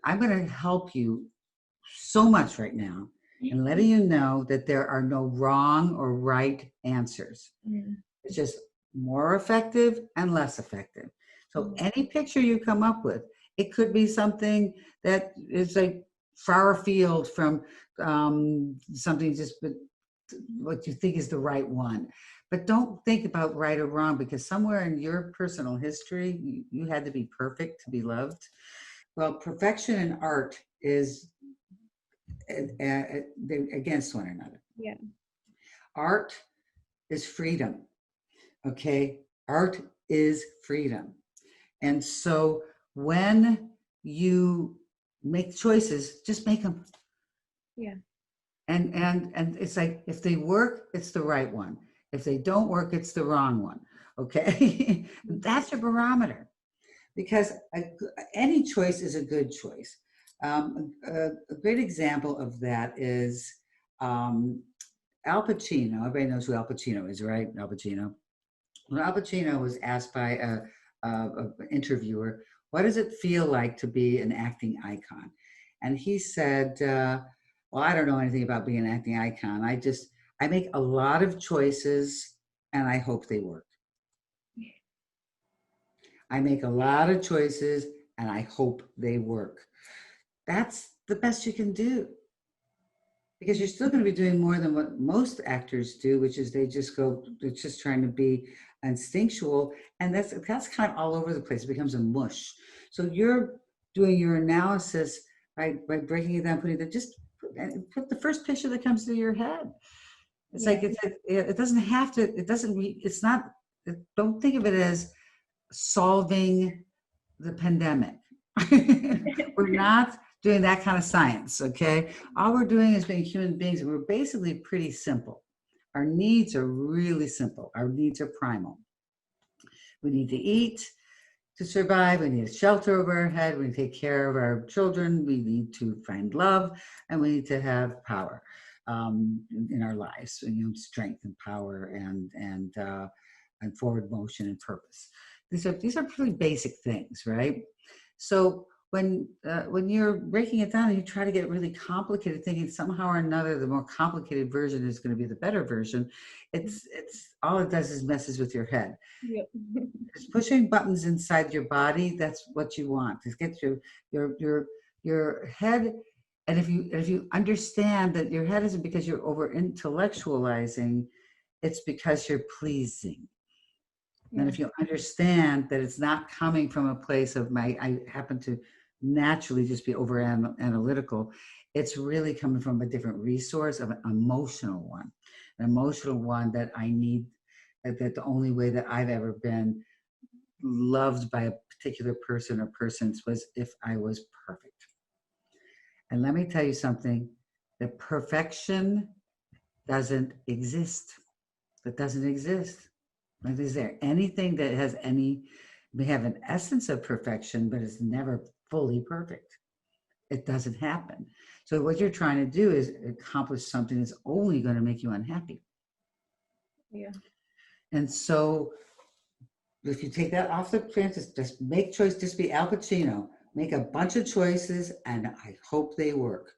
I'm going to help you so much right now and letting you know that there are no wrong or right answers. It's just more effective and less effective. So any picture you come up with, it could be something that is like far afield from something just what you think is the right one. But don't think about right or wrong, because somewhere in your personal history, you had to be perfect to be loved. Well, perfection and art is they're against one another. Yeah. Art is freedom. Okay. Art is freedom. And so when you make choices, just make them. Yeah. And it's like, if they work, it's the right one. If they don't work, it's the wrong one. Okay. That's your barometer, because any choice is a good choice. A great example of that is Al Pacino. Everybody knows who Al Pacino is, right? Al Pacino. When Al Pacino was asked by an interviewer, what does it feel like to be an acting icon? And he said, well, I don't know anything about being an acting icon. I make a lot of choices and I hope they work. I make a lot of choices and I hope they work. That's the best you can do, because you're still going to be doing more than what most actors do, which is they're just trying to be instinctual. And that's kind of all over the place. It becomes a mush. So you're doing your analysis by breaking it down, putting it, just put the first picture that comes to your head. It's like, it doesn't have to, it's not, don't think of it as solving the pandemic. We're not doing that kind of science, okay? All we're doing is being human beings, and we're basically pretty simple. Our needs are really simple. Our needs are primal. We need to eat to survive. We need a shelter over our head. We need to take care of our children. We need to find love, and we need to have power in our lives. Strength and power and forward motion and purpose. These are pretty basic things, right? So when you're breaking it down and you try to get really complicated, thinking somehow or another the more complicated version is going to be the better version, it's all it does is messes with your head. Yep. Just pushing buttons inside your body, that's what you want. Just get your head. And if you understand that your head isn't because you're over intellectualizing, it's because you're pleasing. And if you understand that it's not coming from a place of I happen to naturally just be over analytical, it's really coming from a different resource of an emotional one that I need, that the only way that I've ever been loved by a particular person or persons was if I was perfect. And let me tell you something, that perfection doesn't exist. It doesn't exist. Is there anything that may have an essence of perfection, but it's never fully perfect? It doesn't happen. So what you're trying to do is accomplish something that's only going to make you unhappy. Yeah. And so if you take that off the chances, just make choice, just be Al Pacino, make a bunch of choices, and I hope they work.